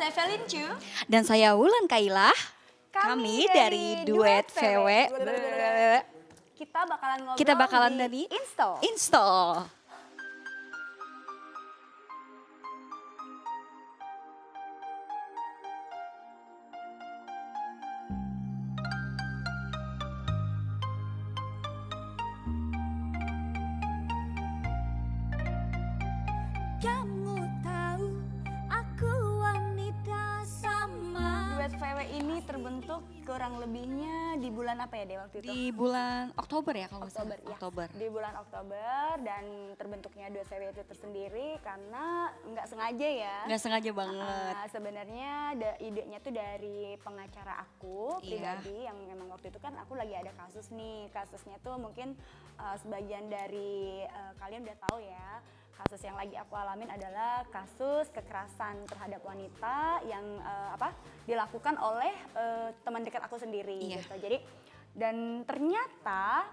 saya Velin Chu. Dan saya Wulan Kailah. Kami dari Duet VW. Kita bakalan ngobrol dari di Install. Install. Kamu tahu aku wanita sama. Duet VW ini terbentuk kurang lebihnya di bulan apa ya Dek waktu itu? Di bulan Oktober ya kalau nggak salah. Oktober, ya. Oktober. Di bulan Oktober dan terbentuknya Duet VW itu tersendiri karena nggak sengaja ya. Nggak sengaja banget. Sebenarnya idenya tuh dari pengacara aku Iya. pribadi yang memang waktu itu kan aku lagi ada kasus nih. Kasusnya tuh mungkin sebagian dari kalian udah tahu ya. Kasus yang lagi aku alamin adalah kasus kekerasan terhadap wanita yang dilakukan oleh teman dekat aku sendiri Iya. gitu. Jadi dan ternyata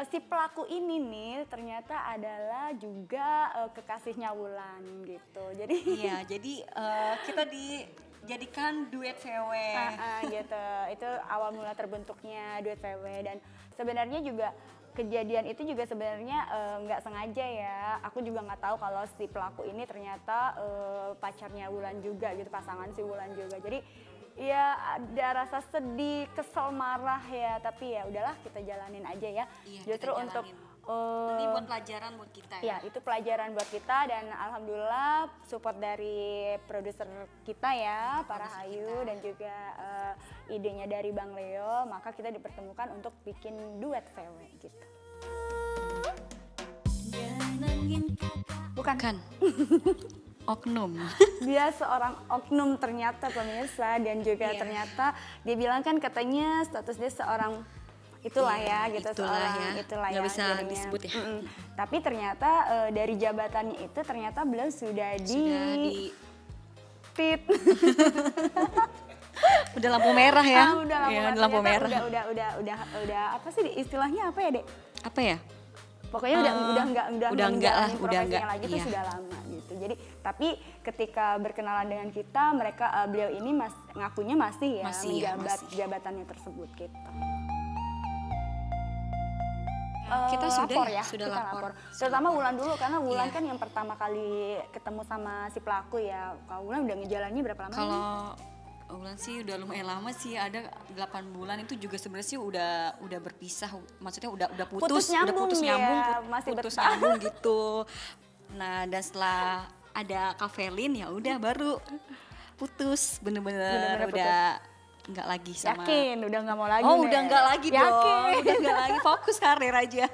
si pelaku ini nih ternyata adalah juga kekasihnya Wulan gitu. Jadi Iya, jadi kita dijadikan Duet VW. gitu. Itu awal mula terbentuknya Duet VW dan sebenarnya juga kejadian itu juga sebenarnya nggak sengaja ya. Aku juga nggak tahu kalau si pelaku ini ternyata pacarnya Wulan juga gitu, pasangan si Wulan juga. Jadi ya ada rasa sedih, kesel, marah ya. Tapi ya udahlah kita jalanin aja ya. Iya, Justru kita untuk jalanin. Ini buat pelajaran buat kita ya itu pelajaran buat kita dan alhamdulillah support dari produser kita ya, para Hayu dan juga idenya dari Bang Leo, maka kita dipertemukan untuk bikin Duet VW gitu. Bukan, Kan. Oknum. dia seorang oknum ternyata pemirsa dan juga Iya. ternyata dia bilang kan katanya status dia seorang itulah Iya, ya gitu itulah seorang ya. itulah Nggak ya bisa jadinya. disebut ya. Tapi ternyata dari jabatannya itu ternyata beliau sudah di tit. Udah lampu merah ya. Udah lampu Iya, merah. lampu Ternyata merah. Udah apa sih istilahnya apa ya, Dek? Apa ya? Pokoknya udah enggak enggak lah, menjalani udah profesinya enggak, lagi itu iya. sudah lama gitu. Jadi tapi ketika berkenalan dengan kita, mereka beliau ini ngakunya masih ya Masih ya, menjabat masih. jabatannya tersebut gitu. Kita sudah lapor ya, sudah kita lapor. Terutama Wulan dulu karena Wulan Iya. kan yang pertama kali ketemu sama si pelaku ya. Kalau Wulan udah ngejalannya berapa lama? Kalau Wulan sih udah lumayan lama sih, ada 8 bulan itu juga sebenarnya sih udah berpisah, maksudnya udah putus nyambung ya, masih putus betah. nyambung gitu. Nah, dan setelah ada Kak Velin ya udah baru putus, bener-bener Bener-bener udah nggak lagi sama. Yakin udah nggak mau lagi Oh, nih? udah nggak lagi dong, Yakin. udah nggak lagi, fokus karir aja.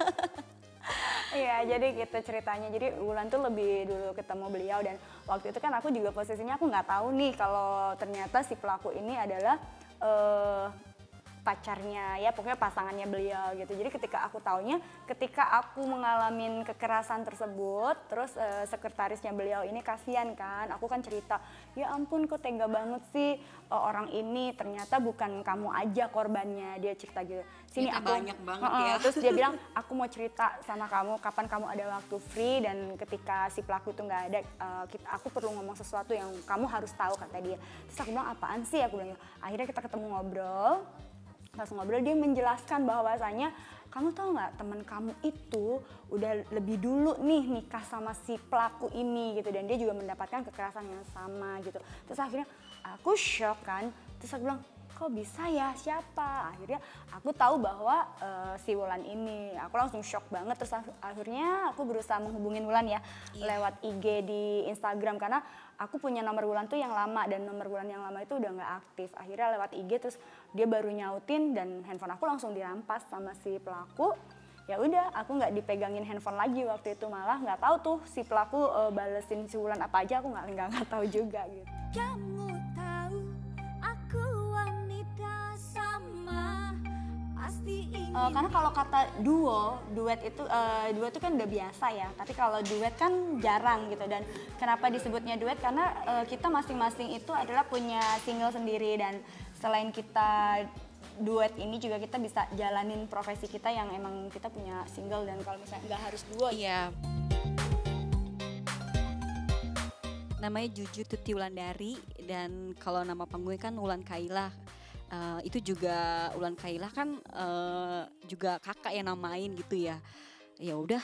Iya, jadi gitu ceritanya. Jadi Wulan tuh lebih dulu ketemu beliau dan waktu itu kan aku juga posisinya aku nggak tahu nih kalau ternyata si pelaku ini adalah pacarnya ya, pokoknya pasangannya beliau gitu. Jadi ketika aku taunya, ketika aku mengalami kekerasan tersebut, terus sekretarisnya beliau ini kasihan kan, aku kan cerita, ya ampun kok tega banget sih orang ini, ternyata bukan kamu aja korbannya, dia cerita gitu. Sini Ternyata aku banyak banget ya. Terus dia bilang, aku mau cerita sama kamu kapan kamu ada waktu free dan ketika si pelaku itu nggak ada, aku perlu ngomong sesuatu yang kamu harus tahu kata dia. Terus aku bilang apaan sih, aku bilang akhirnya kita ketemu ngobrol. Pas ngobrol dia menjelaskan bahwasanya kamu tahu nggak teman kamu itu udah lebih dulu nih nikah sama si pelaku ini gitu dan dia juga mendapatkan kekerasan yang sama gitu. Terus akhirnya aku shock kan, terus aku bilang kok bisa ya, siapa? Akhirnya aku tahu bahwa si Wulan ini, aku langsung shock banget. Terus akhirnya aku berusaha menghubungin Wulan ya lewat IG di Instagram karena aku punya nomor Wulan tuh yang lama dan nomor Wulan yang lama itu udah nggak aktif. Akhirnya lewat IG terus dia baru nyautin dan handphone aku langsung dirampas sama si pelaku. Ya udah, aku nggak dipegangin handphone lagi waktu itu, malah nggak tahu tuh si pelaku balesin si Wulan apa aja, aku nggak tahu juga gitu. Kamu tahu aku wanita sama. Pasti ingin Karena kalau kata duet itu kan udah biasa ya. Tapi kalau duet kan jarang gitu. Dan kenapa disebutnya duet? Karena kita masing-masing itu adalah punya single sendiri dan selain kita duet ini juga kita bisa jalanin profesi kita yang emang kita punya single dan kalau misalnya nggak harus duo. Iya. Namanya Juju Tuti Wulandari, dan kalau nama panggungnya kan Wulan Kaila. Itu juga Wulan Kaila kan juga kakak yang namain gitu ya. Ya udah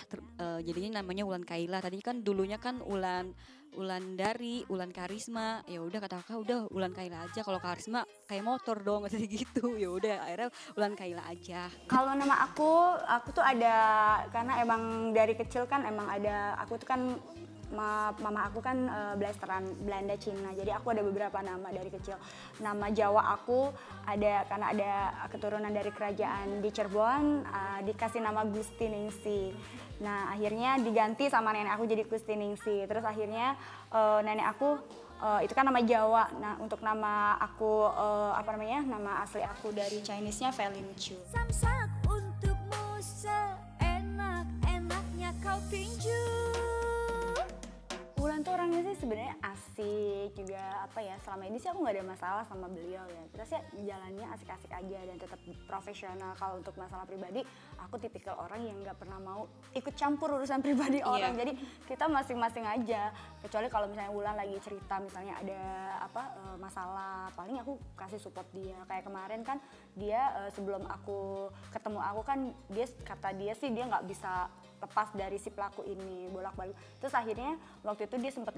jadinya namanya Wulan Kaila. Tadi kan dulunya kan Wulandari, Wulan Karisma. Ya udah kata kakak udah Wulan Kaila aja. Kalau Karisma kayak motor dong katanya gitu. Ya udah akhirnya Wulan Kaila aja. Kalau nama aku tuh ada, karena emang dari kecil kan emang ada, aku tuh kan mama aku kan blasteran Belanda Cina, jadi aku ada beberapa nama dari kecil. Nama Jawa aku ada karena ada keturunan dari kerajaan di Cirebon, dikasih nama Gusti Ningsi. Nah akhirnya diganti sama nenek aku jadi Gusti Ningsi. Terus akhirnya nenek aku itu kan nama Jawa. Nah untuk nama aku nama asli aku dari Chinese-nya Felin Chu. Samsak untukmu seenak-enaknya kau tinju. Wulan tuh orangnya sih sebenarnya asik juga, selama ini sih aku nggak ada masalah sama beliau ya. Kita sih jalannya asik-asik aja dan tetap profesional. Kalau untuk masalah pribadi, aku tipikal orang yang nggak pernah mau ikut campur urusan pribadi orang. Jadi kita masing-masing aja. Kecuali kalau misalnya Wulan lagi cerita, misalnya ada masalah, paling aku kasih support dia. Kayak kemarin kan dia sebelum aku ketemu aku kan kata dia sih dia nggak bisa lepas dari si pelaku ini, bolak-balik. Terus akhirnya waktu itu dia sempat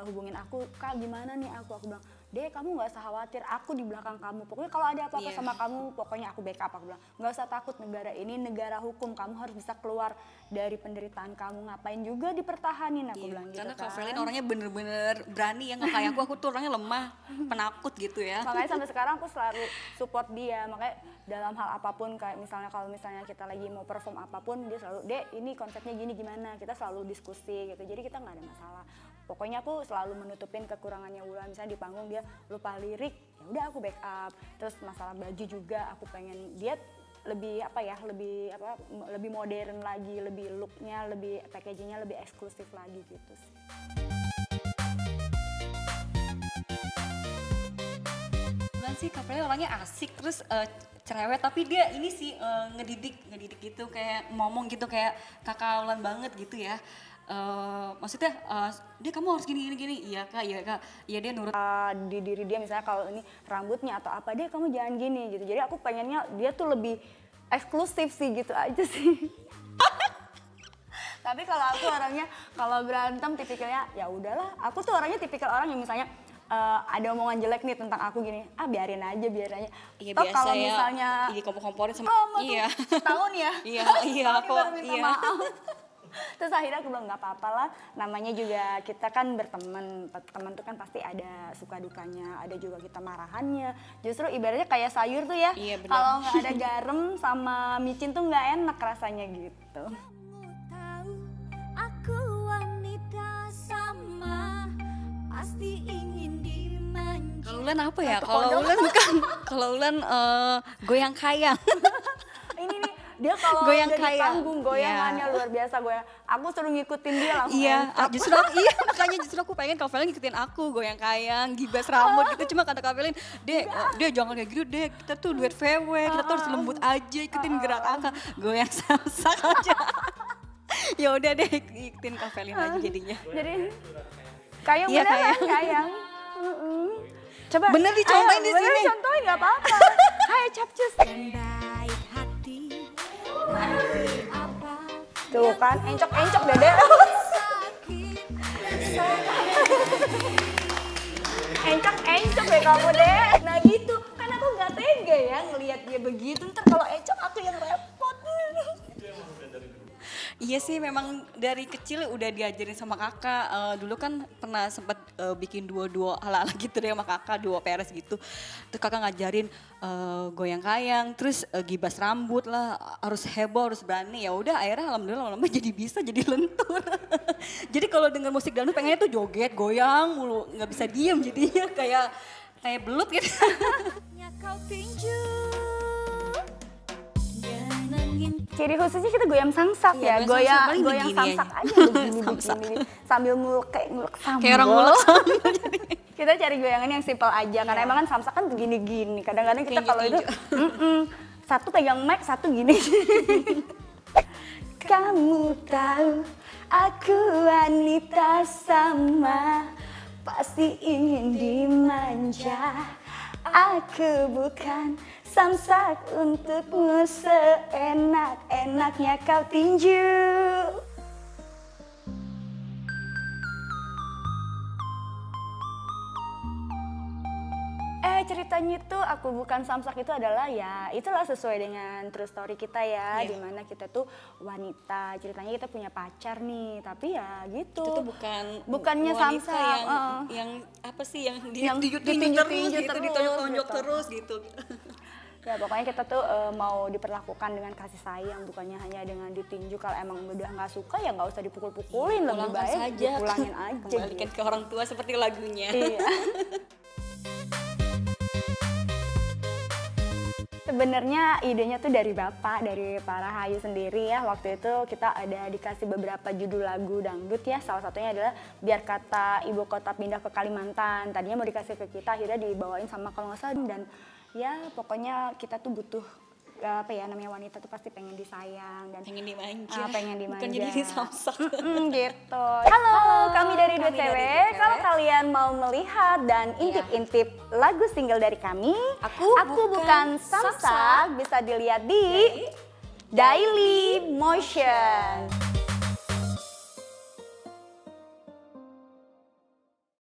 hubungin aku, Kak gimana nih aku bilang, Dek kamu nggak usah khawatir, aku di belakang kamu. Pokoknya kalau ada apa-apa sama kamu, pokoknya aku backup. Aku bilang, nggak usah takut, negara ini negara hukum, kamu harus bisa keluar dari penderitaan kamu. Ngapain juga dipertahanin, aku bilang gitu karena kan. Kak Felin orangnya bener-bener berani ya, nggak kayak aku tuh orangnya lemah, penakut gitu ya. Makanya sampai sekarang aku selalu support dia. Makanya dalam hal apapun, kayak misalnya kalau misalnya kita lagi mau perform apapun, dia selalu, Dek ini konsepnya gini gimana, kita selalu diskusi gitu. Jadi kita nggak ada masalah. Pokoknya aku selalu menutupin kekurangannya Wulan. Misalnya di panggung dia lupa lirik, ya udah aku backup. Terus masalah baju juga aku pengen dia lebih lebih modern lagi, lebih looknya, lebih packagingnya lebih eksklusif lagi gitu sih. Wulan sih Kak Felin orangnya asik, terus cerewet, tapi dia ini sih ngedidik gitu, kayak ngomong gitu kayak kakak Wulan banget gitu ya. Maksudnya dia kamu harus gini, iya kak, iya dia nurut. Di diri dia misalnya kalau ini rambutnya atau apa, dia kamu jangan gini gitu. Jadi aku pengennya dia tuh lebih eksklusif sih gitu aja sih. Tapi kalau aku orangnya kalau berantem tipikalnya ya udahlah. Aku tuh orangnya tipikal orang yang misalnya ada omongan jelek nih tentang aku gini, biarin aja. Iya Toh biasa kalau ya, misalnya ini kompor-komporin sama iya setahun ya. iya aku baru minta iya. maaf. Terus akhirnya aku bilang nggak apa-apa lah, namanya juga kita kan berteman, teman tuh kan pasti ada suka dukanya, ada juga kita marahannya. Justru ibaratnya kayak sayur tuh ya, Iya, benar. kalau nggak ada garam sama micin tuh nggak enak rasanya gitu. Kamu tahu aku wanita sama, pasti ingin dimanja. Kalau Wulan apa ya? Kalau Wulan goyang kayang. Ini nih dia kalau Goyang udah di kayang. panggung goyangannya luar biasa goyang. Aku suruh ngikutin dia langsung. Iya, encok. makanya aku pengen Kak Felin ngikutin aku, goyang kayang, gibas rambut gitu. Cuma kata Kak Felin, dia jangan kayak gitu deh, kita tuh duet VW, kita tuh harus lembut aja, ikutin gerak kakak, goyang samsak aja. Ya udah deh, ikutin Kak Felin aja jadinya. Jadi kayang Iya, beneran kayang. kayang. Coba Bener dicontohin di bener sini. dicontohin nggak apa-apa. Hai capcus. Dan baik hati, mari apa Tuh kan encok dede. sakit. Encok deh kamu deh. Nah gitu kan aku nggak tega ya ngelihat dia begitu. Ntar kalau encok aku yang repot. Iya sih, memang dari kecil udah diajarin sama kakak. Dulu kan pernah sempet bikin duo ala-ala gitu deh sama kakak, duo peres gitu. Terus kakak ngajarin goyang kayang, terus gibas rambut lah, harus heboh, harus berani. Ya udah, akhirnya alhamdulillah lama-lama jadi bisa, jadi lentur. Jadi kalau denger musik dangdut pengennya tuh joget, goyang mulu, nggak bisa diem jadinya kayak belut gitu. Nya kau tinju. Jenengin Ciri khususnya kita goyang samsak Iya, ya, goyang samsak, paling goyang begini samsak aja. aja begini sambil ngulek sambal. Kayak orang ngulek sambal. Kita cari goyangan yang simple aja karena emang kan samsak kan begini-gini. Kadang-kadang kita kalau itu satu pegang mic, satu gini. Kamu tahu aku wanita sama, pasti ingin dimanja. Aku bukan samsak untukmu, seenak-enaknya kau tinju. Ceritanya itu aku bukan samsak itu adalah ya itulah sesuai dengan true story kita ya, dimana kita tuh wanita, ceritanya kita punya pacar nih, tapi ya gitu. Itu tuh bukannya wanita samsak yang apa sih yang ditunjuk-tunjuk terus gitu, terus, ditonjok-tonjok gitu. terus gitu. Ya pokoknya kita tuh mau diperlakukan dengan kasih sayang, bukannya hanya dengan ditinju. Kalau emang udah nggak suka ya nggak usah dipukul-pukulin, lebih Pulangkan baik saja. dipulangin aja. Kembalikan gitu. ke orang tua seperti lagunya. Iya. Sebenarnya idenya tuh dari Bapak, dari Pak Rahayu sendiri ya. Waktu itu kita ada dikasih beberapa judul lagu dangdut ya. Salah satunya adalah Biar Kata Ibu Kota Pindah ke Kalimantan. Tadinya mau dikasih ke kita, akhirnya dibawain sama kalau nggak salah. Dan ya pokoknya kita tuh butuh apa ya, namanya wanita tuh pasti pengen disayang dan Pengen dimanja. pengen dimanja. Bukan jadi disamsak. Gitu. Halo, kami dari Dua Kami dari Cewek. Dua Cewek. Kalau kalian mau melihat dan intip-intip lagu single dari kami, Aku bukan Bukan samsak, Samsak, bisa dilihat di Daily Motion.